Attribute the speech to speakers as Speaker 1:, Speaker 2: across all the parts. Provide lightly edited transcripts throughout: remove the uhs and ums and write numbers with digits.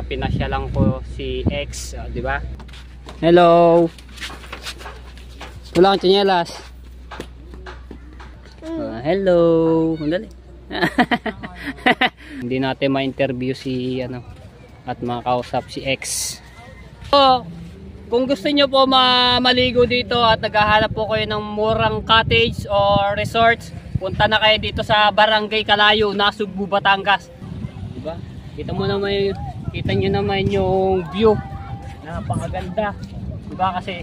Speaker 1: pinasyalan ko si X, di ba? Hello. Wala kang tsinelas. Hello. Dali. Hindi natin ma-interview si at makausap si X. So, kung gusto nyo po maligo dito at naghahanap po kayo ng murang cottage or resorts, punta na kayo dito sa Barangay Kalayo, Nasugbu, Batangas. Diba? Kita nyo naman yung view. Napakaganda. Diba? Kasi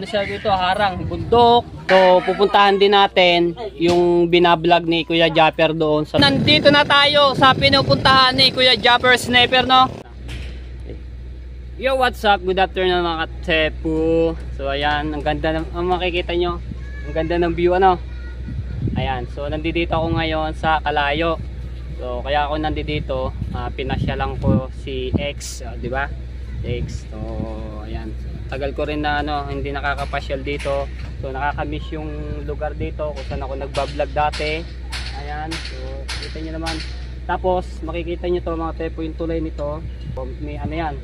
Speaker 1: siya dito, harang, bundok. So pupuntahan din natin yung binablog ni Kuya Japper doon. Nandito na tayo sa pinupuntahan ni Kuya Japper Sniper, no? Yo, what's up? Good afternoon mga katepu. So ayan, ang ganda makikita nyo. Ang ganda ng view, Ayan, so nandito ako ngayon sa Kalayo. So kaya ako nandito, pinasyalan ko si X, di ba? X. So ayan. Tagal ko rin na hindi nakakapasyal dito. So nakakamiss yung lugar dito kung saan ako nagbablog dati. Ayan, so kita nyo naman. Tapos makikita nyo to mga tepo, yung tulay nito. May yan.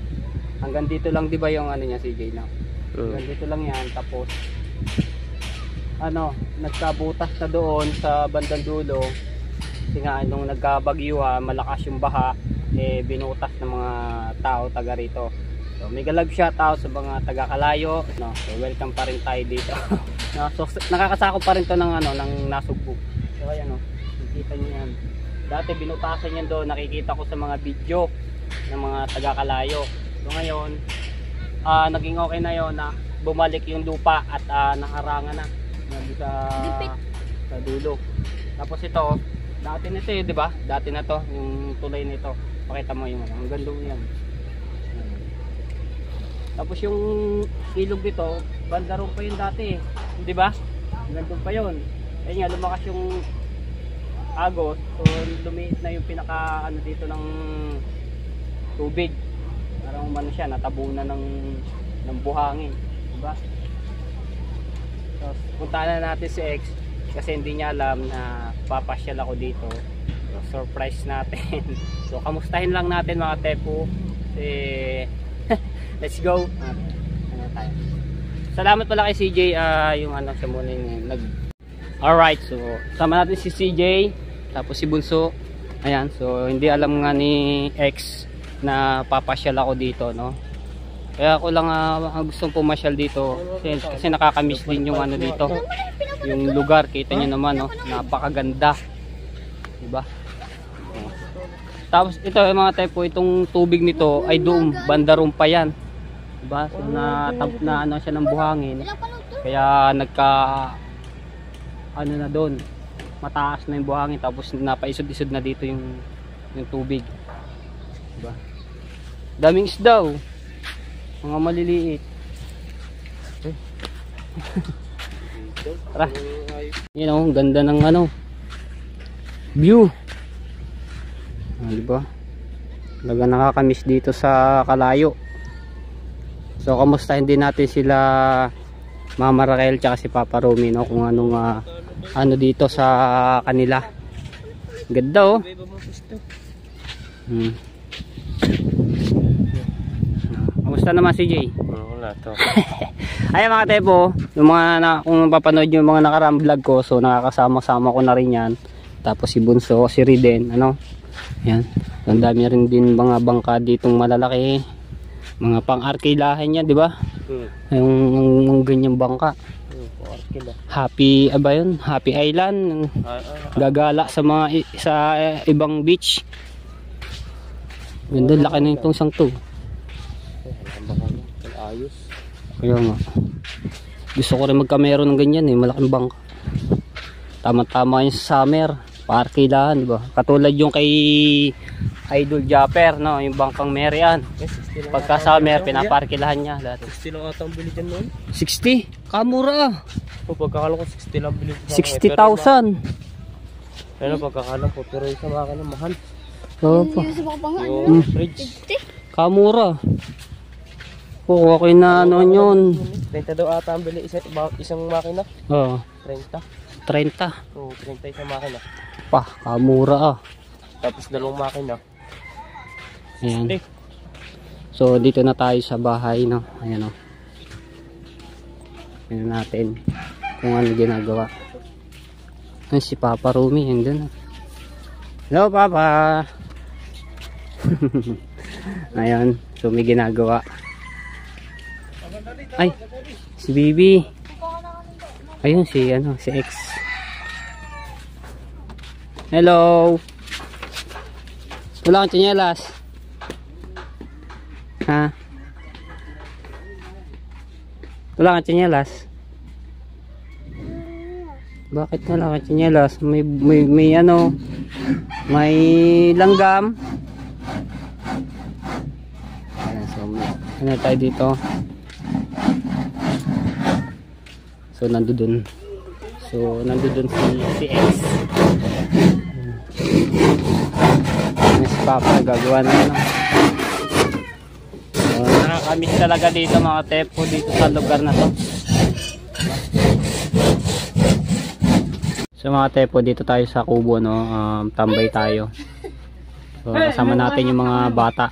Speaker 1: Hanggang dito lang, di ba yung niya CJ na? Hanggang dito lang yan. Tapos nagkabutas na doon sa bandang dulo. Kasi nga nung nagkabagyo, malakas yung baha, binutas ng mga tao taga rito. So may galag shoutout sa mga taga Kalayo, so welcome pa rin tayo dito. So nakakasakop pa rin to ng ng Nasugbu. So ayan, nakikita niyo yan. Dati binutasan yan doon, nakikita ko sa mga video ng mga taga Kalayo. So ngayon naging okay na yon na bumalik yung lupa at nakarangan na sa dulo. Tapos ito, dati nito di ba? Dati na to, yung tulay nito. Pakita mo yung ang ganda yan. Tapos yung ilog dito, banda ron pa yun dati, di ba? Nandun pa yun. Ayun nga, lumakas yung agos, so lumiit na yung pinaka dito ng tubig. Parang siya, natabunan ng buhangin, di ba? So puntahan na natin si X kasi hindi niya alam na papasyal ako dito. So, surprise natin. So kamustahin lang natin mga tepu. Let's go. Tayo. Salamat pala kay CJ, yung siya muna yung Alright, so sama natin si CJ, tapos si Bunso. Ayan, so hindi alam nga ni X na papasyal ako dito, no? Kaya ako lang gustong pumasyal dito kasi nakakamiss din yung dito. Yung lugar, kita niyo naman, napakaganda. Diba? Tapos ito mga tepo, itong tubig nito ay doon, bandaron pa yan. Diba? So na siya ng buhangin. Kaya na doon. Mataas na yung buhangin, tapos napaisod-isod na dito yung tubig. Diba? Daming isda, mga maliliit. Tara. Yan ganda ng view. Diba? Talaga nakakamiss dito sa Kalayo. So kamustahin din natin sila Mama Raquel tsaka si Papa Romy, kung anong dito sa kanila. Ganda, Kamusta naman si Jay? Wala to. Ayan mga tepo, yung kung mapapanood yung mga nakaraang vlog ko, so nakakasama-sama ko na rin yan. Tapos si Bunso, si Riden, yan. Ang dami rin din mga bangka ditong malalaki. Mga pang-arkilahin yan, di ba? Yung ganyang bangka. Happy, Happy Island. Gagala sa ibang beach. Ganda, laki na itong isang to. Ayos. Kaya nga. Gusto ko rin magkamero ng ganyan, malaking bangka. Tama-tama yung sa summer. Parkilahan, di ba? Katulad yung kay Idol Japper, yung bangkang Merian. Pagka summer, pinaparkilahan niya dati. 60 lang ata ang bili dyan noon. 60? Kamura. Pagkakala ko 60 lang bili. 60,000. Ayun, pagkakala ko. Pero isa makakala mahal. Opo. Yung fridge. Kamura. Oo, okay na yun. 30 daw ata ang bili isang makina. Oo. 30. Oo, 30 isang makina. Kamura Tapos dalawang makina. Ayan. So dito na tayo sa bahay, no. Ayan, oh. Tingnan natin kung ano ginagawa. Ay, si Papa Rumi, yun. Hello, Papa. Ayan, so may ginagawa. Ay, si Bibi. Ayun, si X. Hello. Wala kang tsinelas. Ha? Wala kang tsinelas? Bakit wala kang tsinelas? May may langgam. Ayan, so ano tayo dito? So nandoon si X. Si Papa gagawa na ano. So, nakakamiss talaga dito mga tepo dito sa lugar na to. So mga tepo dito tayo sa kubo, no. Tambay tayo. So kasama natin yung mga bata.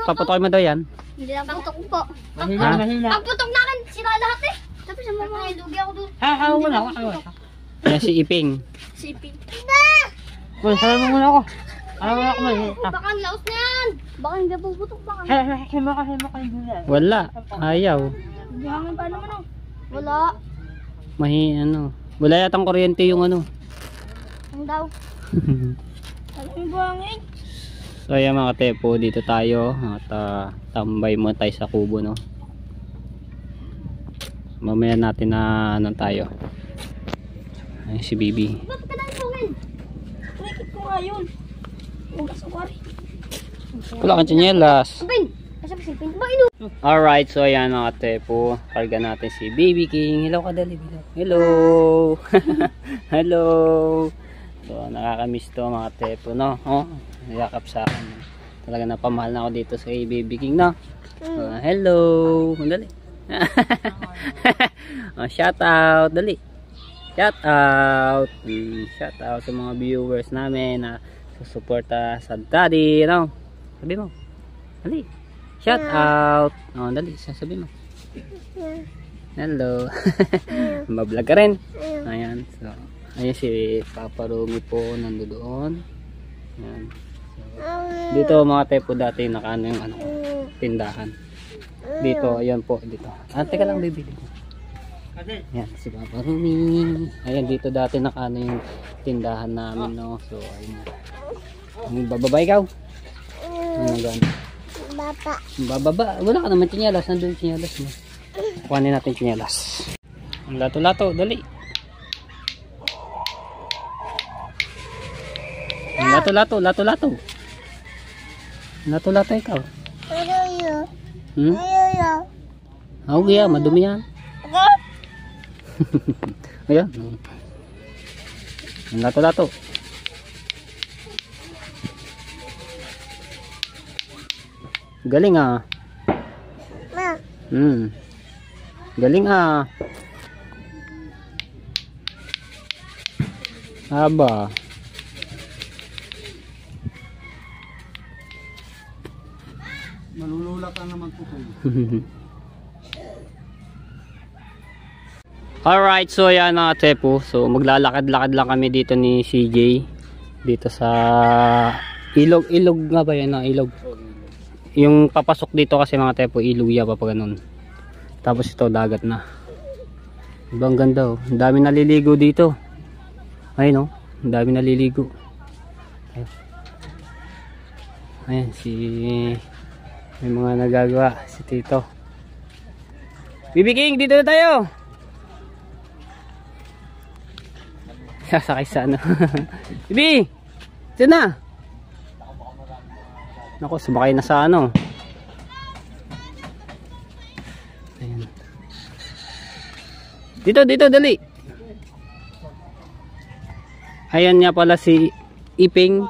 Speaker 1: Paputokin mo daw yan?
Speaker 2: Hindi lang putok po.
Speaker 1: Mahina.
Speaker 2: Ang putok na akin, sira lahat eh. Tapos yung mga lugi ako doon.
Speaker 1: Wala. Yan si Iping.
Speaker 2: Si Pink.
Speaker 1: Uy, sabi mo muna ako.
Speaker 2: Baka ang laos na yan. Baka hindi puputok baka.
Speaker 1: Wala, ayaw.
Speaker 2: Buhangin pa naman oh. Wala.
Speaker 1: Wala yatang kuryente yung ano.
Speaker 2: Ang daw. Alam yung buhangin.
Speaker 1: So ayan mga tepo, dito tayo at tambay mo tayo sa kubo, no. Mamaya natin na tayo. Ay, si Bibi.
Speaker 2: Ba't ka na isungin? Nakikit ko nga yun. Huwag ka sawari.
Speaker 1: Wala kang tsinelas.
Speaker 2: Pin! Kasi si Pin. Ba ino?
Speaker 1: Alright, so ayan mga tepo, karga natin si Baby King. Hello ka dali. Hello. Hello. So nakakamiss to mga tepo, no. Oh, yakap sa akin. Talaga napamahal na ako dito sa Baby King, no. Hello. Dali. Oh, shout out, dali. Shout out. Shout out sa mga viewers namin na susuporta sa Daddy, no. Sabi mo. Dali. Shout out. Oh, dali, sabi mo. Hello. Mablog ka rin. Ayan. So, ayan si Papa Rumi po nandoon. Ayan. So, dito mga tepo dati nakaano yung tindahan. Dito, ayan po, dito. Teka lang, baby. Ayan, si Papa Rumi. Ayan, dito dati nakaano yung tindahan namin, no. So, ayun. Bababa ikaw? Ano gano'n? Bababa. Wala ka naman tsinelas. Nandun yung tsinelas mo. Kuhanin natin tsinelas. Ang lato-lato, dali. Ang lato-lato, lato-lato. Lato-lato ikaw. Yeah, madumi yan. Ayan. Ang lato-lato. Galing ah. Galing ah. Aba.
Speaker 3: Malulula ka naman po.
Speaker 1: Alright, so yan mga tepo. So maglalakad-lakad lang kami dito ni CJ. Dito sa ilog nga ba yan? Ilog. Yung papasok dito kasi mga tepo, ilog ya pa ganun. Tapos ito dagat na. Ibang ganda oh. Ang dami naliligo dito. Ayun oh. Ang dami naliligo. Ayan may mga nagagawa si Tito. Bibi King, dito na tayo. Sasakay sa ano. Bibi, dito na. Ako, sumakay na sa ano. Ayan. Dito, dali. Ayan nga pala si Imping.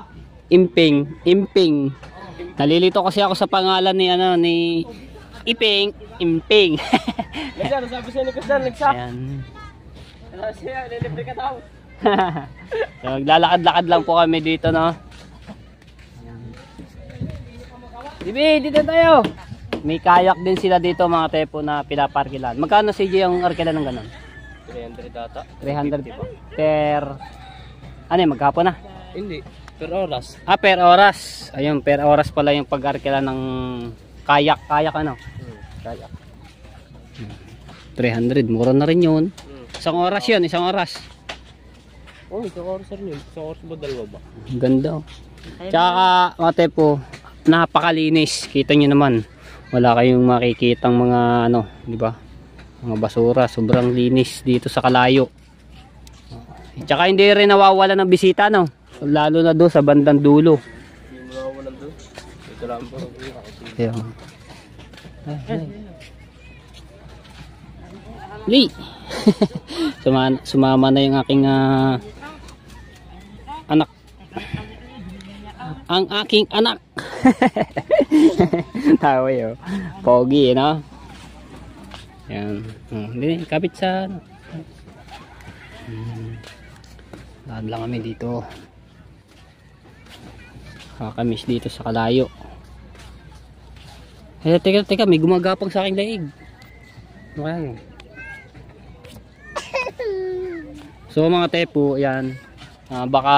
Speaker 1: Nalilito kasi ako sa pangalan ni Imping.
Speaker 3: Nagsa, sabi siya ni Kusdan, nagsa.
Speaker 1: Ayan.
Speaker 3: Sabi siya, lilibre ka daw.
Speaker 1: So, maglalakad-lakad lang po kami dito, no. Bibi, dito tayo. May kayak din sila dito mga tepo na pinaparkilan. Magkano CJ yung arkilan ng ganun?
Speaker 3: 300 data.
Speaker 1: 300 per... Ano yun, maghapon na?
Speaker 3: Hindi. Per oras.
Speaker 1: Ah, per oras. Ayun, per oras pala yung pag-arkilan ng kayak. Kayak ano?
Speaker 3: Kaya.
Speaker 1: 300, mura na rin yun. Isang oras yun, isang oras.
Speaker 3: Oh, isang oras rin yun. Isang oras ba, dalawa ba?
Speaker 1: Ang ganda oh. Tsaka mga tepo, napakalinis. Kita nyo naman. Wala kayong makikitang mga ano, di ba? Mga basura, sobrang linis dito sa Kalayo. Tsaka hindi rin nawawala ng bisita, no? Lalo na doon sa bandang dulo.
Speaker 3: Hindi mo nawawalan doon. Ito lang po.
Speaker 1: Ayun. Lee! Sumama na yung aking anak. Ang aking anak. Tawa yun. Pogi, no? Yan. Hindi, kapit sa ano. Lahat lang kami dito. Kakamiss dito sa Kalayo. Eh, teka, may gumagapang sa aking laig. Ano kaya yun? So mga tepo, yan. Baka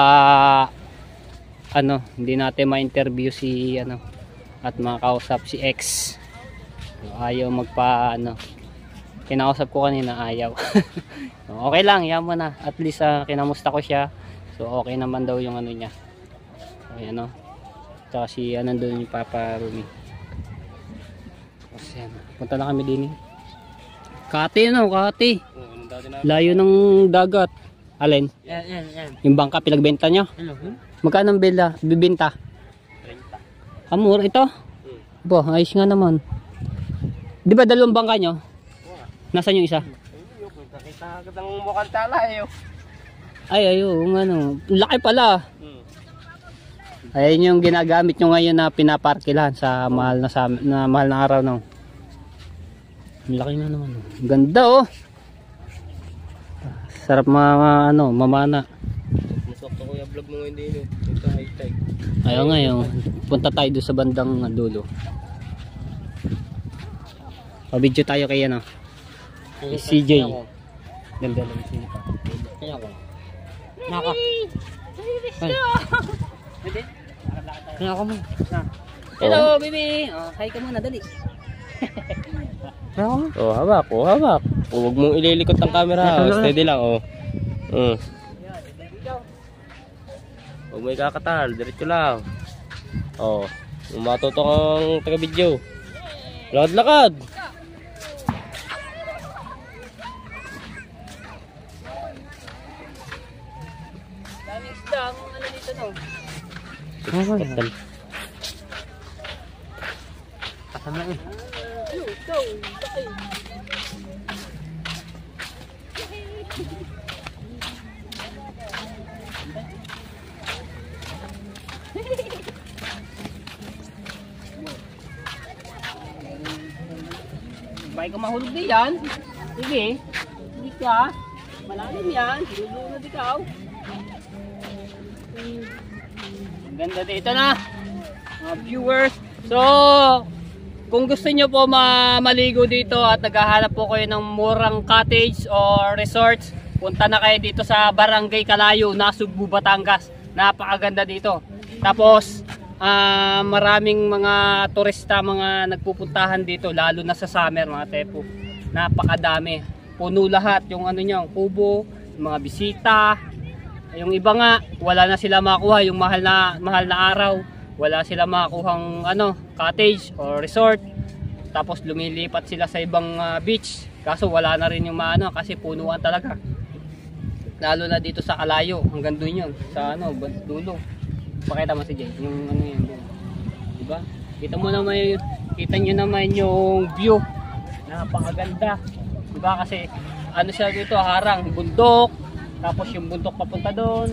Speaker 1: ano, hindi natin ma-interview si ano at makausap si X. Ayaw magpa ano. Kinausap ko kanina, ayaw. Okay lang, yan mo na. At least kinamusta ko siya. So okay naman daw yung ano niya. So yan o. Tsaka si nandun yung Papa Rumi. Kasi yan. Punta na kami din eh. Kati ano, Kati. Layo ng dagat. Alin?
Speaker 3: Yan.
Speaker 1: Yung bangka pinagbenta nyo? Magkano ang bibenta? 30. Amor, ito? Bo, ayos nga naman. Di ba dalawang bangka nyo? Nasaan yung isa?
Speaker 3: Nakita ka ng mukhang tala eh.
Speaker 1: Ay, ano. Laki pala. Ayan yung ginagamit nyo ngayon na pinaparkilan sa mahal na araw, no? Ang laki na naman. Ganda oh. Sarap mamana.
Speaker 3: Masok ko yung vlog mo ngayon din eh. Ito high-tech.
Speaker 1: Ayaw ngayon. Punta tayo doon sa bandang dulo. Pa-video tayo kay ano. Kay CJ. Ganda lang sila pa.
Speaker 3: Kaya ko.
Speaker 1: Naka. Kaya ako mo. Hello, baby. Hi ka muna, dali.
Speaker 3: Oh, hawak. Huwag mong ililikot ang camera. Steady lang, oh. Huwag mo ikakatal, diretso lang. Oh, matuto kang taga-video. Lakad!
Speaker 1: Daming isda, ano dito no?
Speaker 3: Katal.
Speaker 1: Kasama eh. Baik ka mahulog din yan. Sige. Hindi ka. Malalim yan. Lulunod ikaw. Ang ganda dito na. Mga viewers. So, kung gusto nyo po maligo dito at naghahanap po kayo ng murang cottage or resorts, punta na kayo dito sa Barangay Kalayo, Nasugbu, Batangas. Napakaganda dito. Tapos, maraming mga turista mga nagpupuntahan dito, lalo na sa summer mga tepo. Napakadami. Puno lahat yung ano niya, kubo, yung mga bisita. Yung iba nga, wala na sila makuha yung mahal na araw. Wala sila makuhang cottage or resort. Tapos lumilipat sila sa ibang beach. Kaso wala na rin yung kasi punuan talaga. Lalo na dito sa Kalayo, hanggang doon yun, sa dulo. Pakita mo si Jay, yung yan doon. Diba? Kita nyo naman yung view. Napakaganda. Diba kasi siya dito, harang, bundok. Tapos yung bundok papunta doon.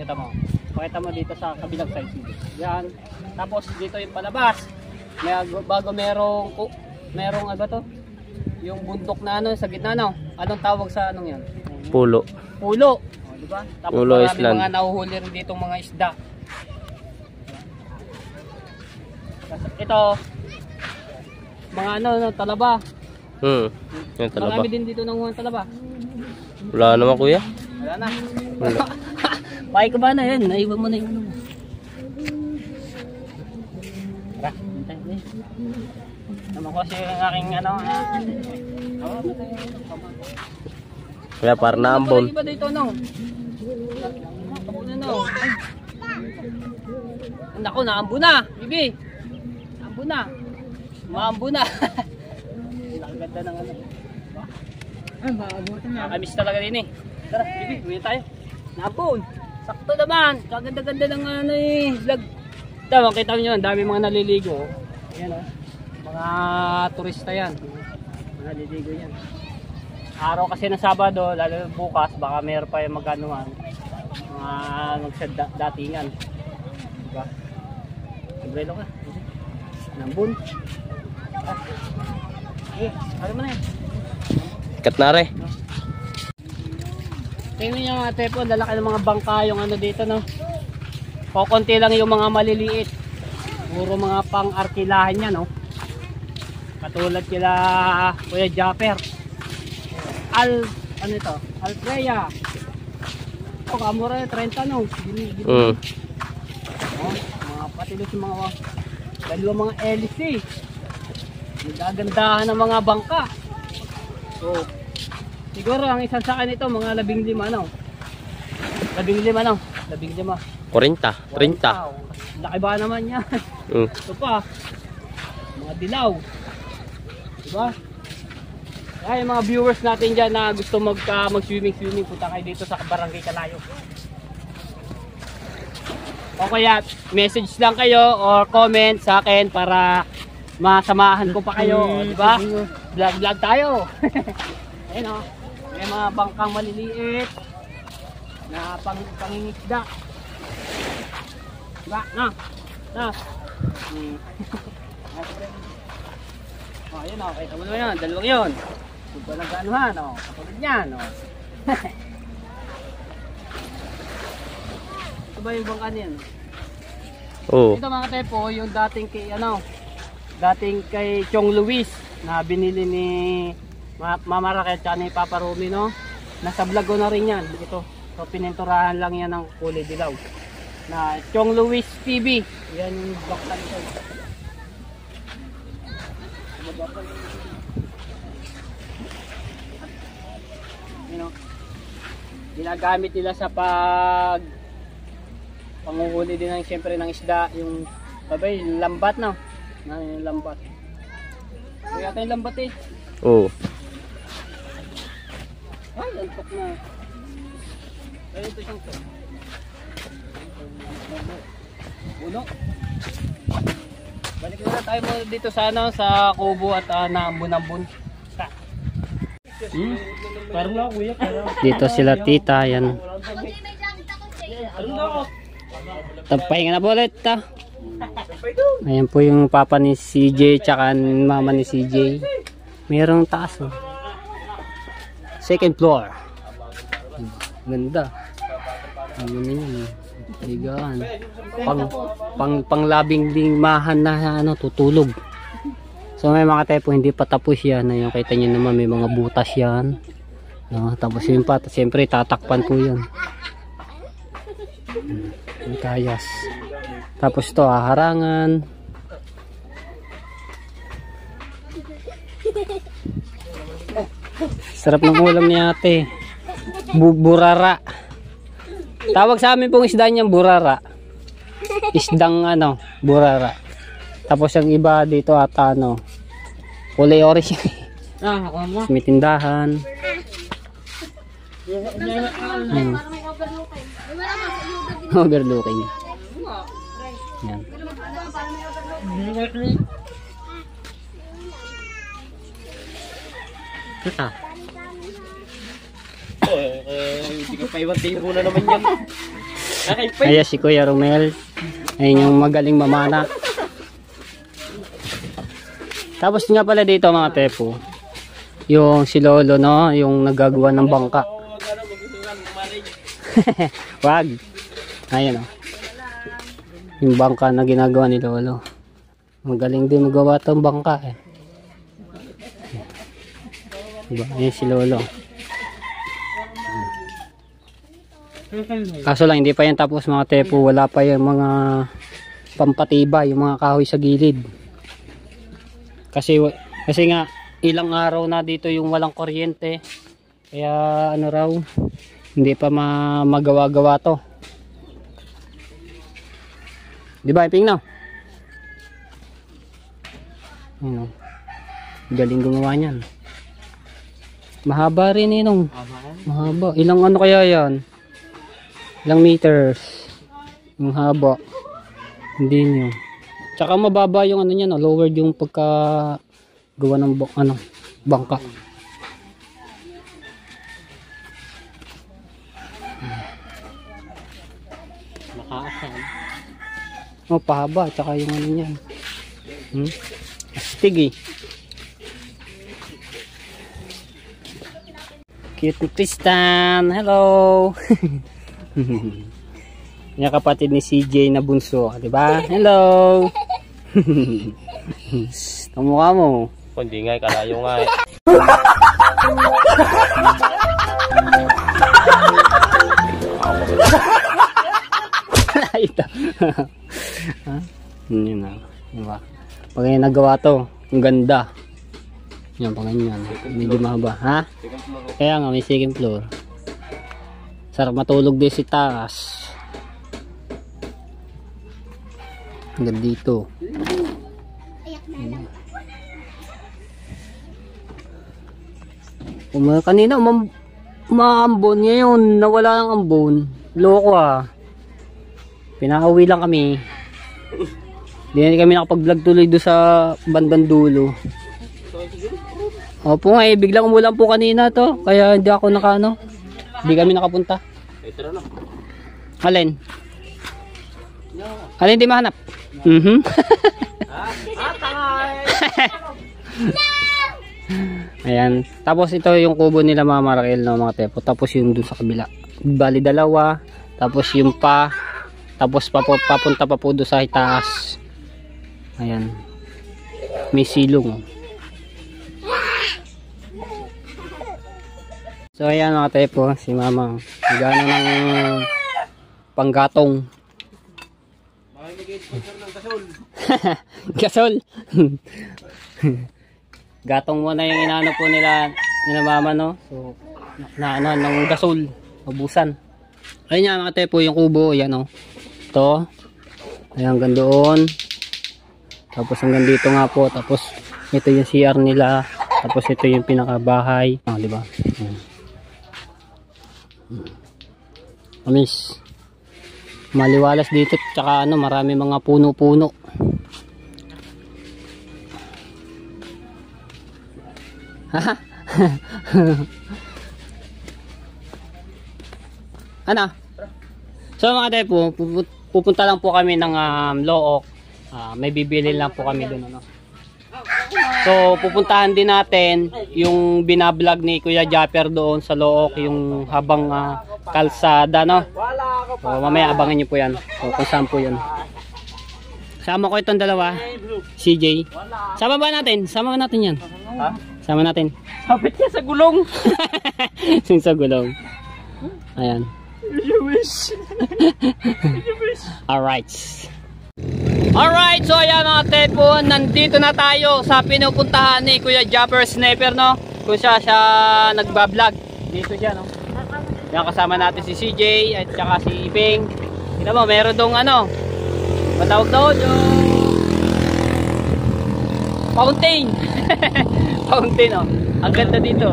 Speaker 1: Kita mo. Pakita mo dito sa kabilang side. Yan. Tapos dito yung palabas. Bago merong yung bundok na sa gitna Anong tawag sa yan?
Speaker 3: Pulo.
Speaker 1: Pulo. Diba? Tapos
Speaker 3: Pulo
Speaker 1: marami
Speaker 3: Island.
Speaker 1: mga nahuhuli rin dito mga isda. Ito, mga ano, talaba.
Speaker 3: Yung talaba.
Speaker 1: Marami din dito ng talaba.
Speaker 3: Wala naman kuya.
Speaker 1: Wala na.
Speaker 3: Wala.
Speaker 1: Pakay ko ba na yan? Naiwan mo na yung ano mo. Tara, hintay mo. Naman ko kasi yung aking ano.
Speaker 3: Kaya para naambon.
Speaker 1: Iba dito no. No. Ay. Naku, naambo na, bibi. Naambo na. Maambo na. Nakaganda ng ano. Ay, maabutin na. Nakamiss talaga din eh. Tara, bibi, uwi tayo. Naambon. Sakto naman. Kaganda-ganda ng ano eh. Vlog. Ito, makita nyo, ang dami mga naliligo. Ayan o. Mga turista yan. Mga naliligo yan. Araw kasi ng Sabado, lalo bukas, baka mayroon pa yung mag-anuhan. Datingan. Diba? Umbrelo ka. Nambun. Ano mo na yan?
Speaker 3: Kat na rin.
Speaker 1: Tingnan nyo mga tepo, lalaki ng mga bangka yung ano dito no. Kukunti lang yung mga maliliit. Puro mga pang-arkilahan yan no. Katulad kila Kuya Japper. Ano ito? Alfreya. Oh, kamura 30 no. Oh, mga patilos yung mga dalawang mga LC. Nagagandahan ng mga bangka. So, siguro ang isang sakan nito mga 15 no. 15 no. 15.
Speaker 3: 40.
Speaker 1: Laki ba naman yan? Ito pa. Mga dilaw. Diba? Kaya yung mga viewers natin dyan na gusto mag-swimming, punta kayo dito sa Barangay Kalayo. O kaya message lang kayo or comment sa akin para masamahan ko pa kayo, di ba? Vlog tayo. Ayun o, may mga bangkang maliliit na pangingisda. Diba? Na. O, ayun o, kita mo naman yun, dalawang yun. Kung ba nag-anuhan, o, kapatid niyan, o. Ito ba yung bangka niyan?
Speaker 3: Oo.
Speaker 1: Ito mga tepo, yung dating kay Chong Luis na binili ni Mama Raquel at ni Papa Rumi, no? Nasa vlog ko na rin yan. Ito. So, pininturahan lang yan ng kulay dilaw. Na Chong Luis TV. Yan yung bangka nito. Ginagamit nila sa panguhuli din ng siyempre ng isda, yung babay, lambat no. Yung lambat. Kaya tayo lambat eh.
Speaker 3: Oo.
Speaker 1: Ay, lantok na. Kaya ito siyang uno. Balik na tayo mo dito sa ano, sa kubo at naambun-ambun. Dito sila tita, yan. Tapahinga na po ulit ta. Ayan po yung papa ni CJ tsaka mama ni CJ. Mayroong taas oh. Second floor. Ganda. Ano niyan? Higaan. Panglabing limahan na ano, tutulog. So may mga tepo hindi pa tapos yan. Ayun, kita nyo naman may mga butas yan. No, tapos yun pa, siyempre tatakpan po yan. Yung kayas. Tapos to harangan. Sarap ng ulam ni ate. Burara. Tawag sa amin pong isda niyang burara. Isdang ano, burara. Tapos yung iba dito ata ano, kulay orange. May tindahan. Overlooking. Yan. Kita.
Speaker 3: Hindi ka pa iwan tayo na naman yan.
Speaker 1: Ayan si Kuya Romel. Ayun yung magaling mamana. Tapos nga pala dito mga tepo, yung si Lolo no, yung nagagawa ng bangka. Wag. Ayun o. Yung bangka na ginagawa ni Lolo. Magaling din magawa tong bangka eh. Diba? Ayan si Lolo. Kaso lang hindi pa yan tapos mga tepo. Wala pa yung mga pampatibay, yung mga kahoy sa gilid. Kasi nga ilang araw na dito yung walang kuryente. Kaya ano raw, hindi pa magawa-gawa to. Diba, Iping na? Ano? Galing gumawa niyan. Mahaba rin Ninong. Mahaba. Ilang ano kaya yan? Ilang meters? Yung haba. Hindi nyo. Tsaka mababa yung ano niya, no? Lowered yung pagka gawa ng bangka. Nakaasal. Oh, pahaba. Tsaka yung ano niyan. Astig eh. Cute ni Tristan. Hello. Yung kapatid ni CJ na bunso, di ba? Hello. Kamukha mo.
Speaker 3: Hindi nga, kalayo nga eh.
Speaker 1: Ito. Yun na. Diba? Pag nagawa to, ang ganda. Yan, pag ganyan. Medyo mahaba. Ha? Kaya nga, may second floor. Sarap matulog din si taas. Hanggang dito. Kanina, umaambon ngayon. Nawala ng ambon. Loko ah. Pinauwi lang kami. Hindi kami nakapag-vlog tuloy doon sa bandang dulo. Opo nga eh, biglang umulan po kanina to. Kaya hindi ako nakano. Hindi kami nakapunta. Alin? Alin di mahanap? Ayan. Tapos ito yung kubo nila Mama Raquel no, mga tepo. Tapos yung dun sa kabila. Bali dalawa. Tapos yung tapos papunta pa po doon sa itaas. Ayan. May silong. So ayan mga tepo, si Mama nagano ng panggatong. Gasol. Gatong muna yung inaano po nila Mama no. So naano ng gasol, ubusan. Ayun nga mga tepo yung kubo, yan o. Ito. Ayan hanggang doon. Tapos hanggang dito nga po. Tapos ito yung CR nila. Tapos ito yung pinakabahay. Ah, di ba? Amis. Maliwalas dito. Tsaka ano, marami mga puno-puno. Haha. Ano? So mga tepo, pupunta lang po kami ng Look. May bibili lang po kami doon ano. So pupuntahan din natin yung binablog ni Kuya Japper doon sa Look, yung habang kalsada no. So mamaya abangan niyo po yan. So kung saan po yun. Sama ko itong dalawa, CJ. Sama ba natin? Sama natin yan. Sama natin.
Speaker 2: Sabit niya sa gulong.
Speaker 1: Sa gulong. Ayan. Alright. Alright, so ayan mga tepo, nandito na tayo sa pinupuntahan ni Kuya Japper Sniper no. Kung siya nagbablog. Dito siya no. Yan kasama natin si CJ at saka si Iping. Kita mo, meron dong ano. Matawag doon yung fountain. Fountain oh. Ang ganda dito.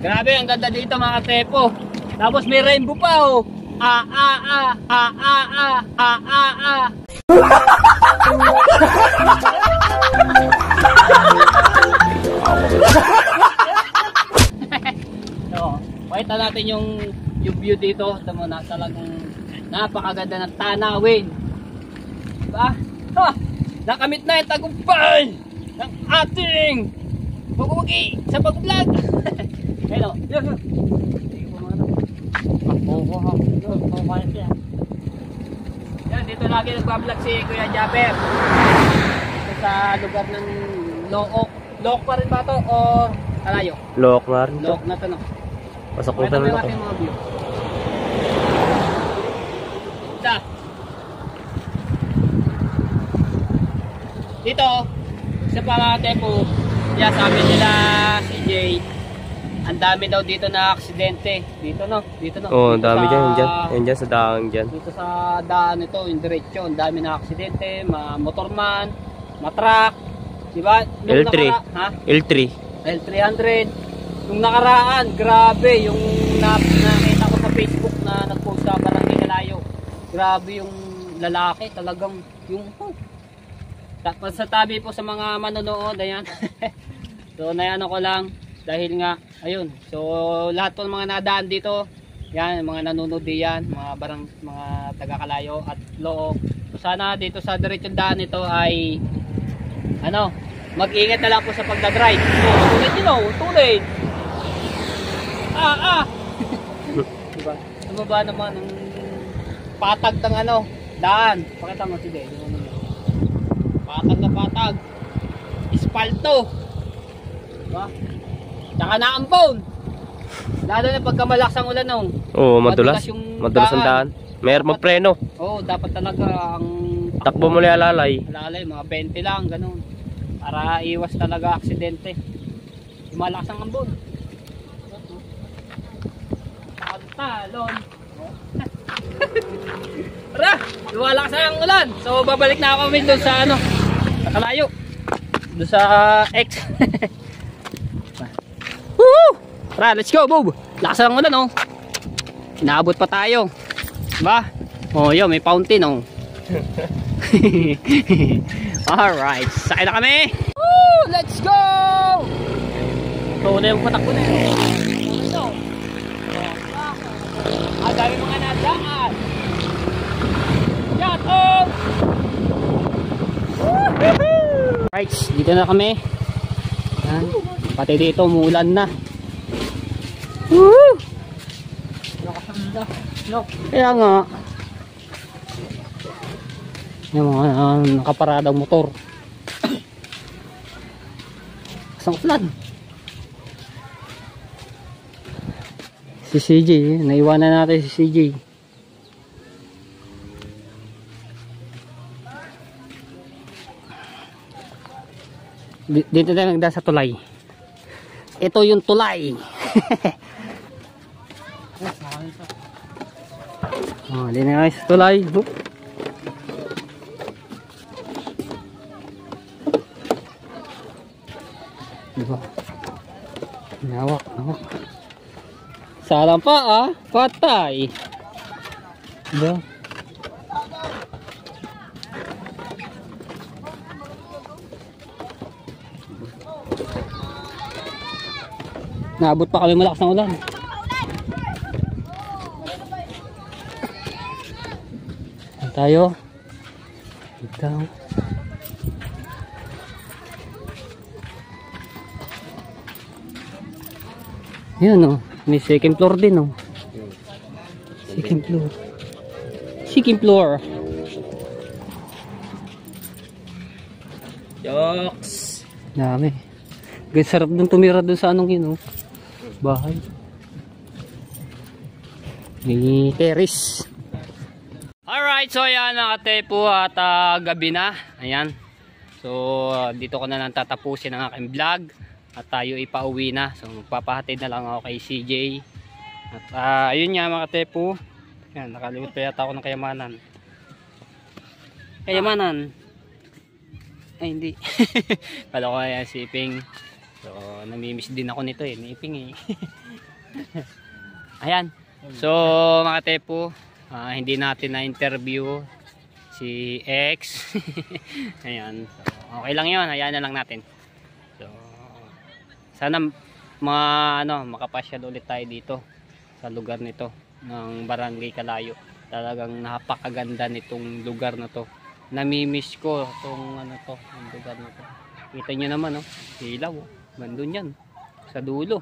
Speaker 1: Grabe, ang ganda dito mga tepo. Tapos may rainbow pa oh. So, pakita natin yung view dito. Tama na talagang napakaganda ng tanawin. Diba? Nakamit na yung tagumpay ng ating pagbubugi sa pag-vlog. Hello. dito lagi nagbablog si Kuya Japper. Dito sa lugar ng Look. Look pa rin ba to o Kalayo?
Speaker 3: Look na rin to.
Speaker 1: Look na to, no?
Speaker 3: Pasok ko
Speaker 1: Pakita mo
Speaker 3: na
Speaker 1: yung
Speaker 3: ako.
Speaker 1: ating mga view. Isa. Dito, sa Palatepo, yan sabi nila CJ, ang dami daw dito na aksidente. Dito no, dito no.
Speaker 3: Oo,
Speaker 1: Dito
Speaker 3: dami
Speaker 1: sa-
Speaker 3: dyan, yan dyan sa daang dyan.
Speaker 1: Dito sa daan ito, yung diretso, ang dami na aksidente, motorman, matruck, di ba? Nung
Speaker 3: L3.
Speaker 1: ha?
Speaker 3: L3.
Speaker 1: L300. Nung nakaraan, grabe yung nakita ko sa Facebook na nag-post sa Barangay Kalayo. Grabe yung lalaki, talagang yung tapos sa tabi po sa mga manonood, ayan. So nayano ko lang dahil nga ayun. So lahat po ng mga nadaan dito, yan, mga nanonood diyan, mga taga Kalayo at Look. So sana dito sa diretsong daan nito ay ano, mag-ingat na lang po sa pagdadrive. So, tulad. Diba? Tumaba naman ang patag ng ano, daan. Pakita mo sige. Patag na patag. Ispalto. Diba? Tsaka naambon. Lalo na pagka malakas ang ulan nung.
Speaker 3: Oo, madulas.
Speaker 1: yung
Speaker 3: Madulas ang daan. Mayroon magpreno.
Speaker 1: Oo, dapat talaga ang
Speaker 3: Takbo mo lang alalay.
Speaker 1: alalay, mga 20 lang, ganun. Para iwas talaga aksidente. Malakas ang ambon. Talon. Tara, lumalakas na ang ulan. So babalik na ako doon sa ano, sa Kalayo. Doon sa X. Woo! Tara, let's go, Bob. Lakas na ang ulan, oh. Inaabot pa tayo. Diba? Oh, yun, may fountain, oh. Alright, sakay na kami. Woo! Let's go! So, na yung patakbo na yun. Ito. Ang dami mga nadaan. Shut up! Right, dito na kami. Yan. Pati dito, umuulan na. Woo! Kaya nga, yung mga nakaparadang motor. Isang ulan. Si CJ, naiwanan natin si CJ. Dito tayo nagdaan sa tulay. Ito yung tulay. Oh, dito na kayo sa tulay. Diba? Nawak. Salang pa ah, patay. Diba? Naabot pa kami malakas ng ulan. Tayo. Ikaw. Yan oh, may second floor din oh. Second floor. Second floor.
Speaker 3: Jokes.
Speaker 1: Dami. Guys, sarap dun tumira dun sa anong yun oh. Bahay. May terrace. Alright, so ayan nakatepo at gabi na. Ayan. So dito ko na lang tatapusin ang aking vlog. At tayo ipauwi na. So magpapahatid na lang ako kay CJ. At ayun nga mga tepo. Yan, nakalimut pa yata ako ng kayamanan. Kayamanan. Ay hindi. Kala ko yan si Iping. So namimiss din ako nito eh. Ni Iping eh. Ayan. So mga tepo. Hindi natin na-interview si X. Ayan. So, okay lang yun. Hayaan na lang natin. So sana makapasyal ulit tayo dito sa lugar nito ng Barangay Kalayo. Talagang napakaganda nitong lugar na to. Namimiss ko itong yung lugar na to. Kita nyo naman ilaw. Bandun yan. Sa dulo.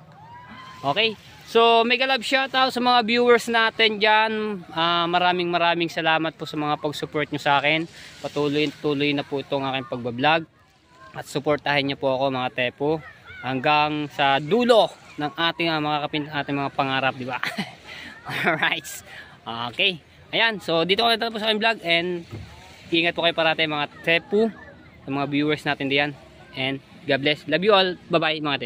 Speaker 1: Okay? So, mega love shoutout sa mga viewers natin dyan. Maraming salamat po sa mga pag-support nyo sa akin. Patuloy na po itong aking pagbablog. At supportahin nyo po ako mga tepo. Hanggang sa dulo ng ating mga pangarap, di ba? Alright. Okay. Ayan. So, dito ko natapos sa aking vlog. And, ingat po kayo parate mga tepo. Sa mga viewers natin diyan. And, God bless. Love you all. Bye-bye mga tepo.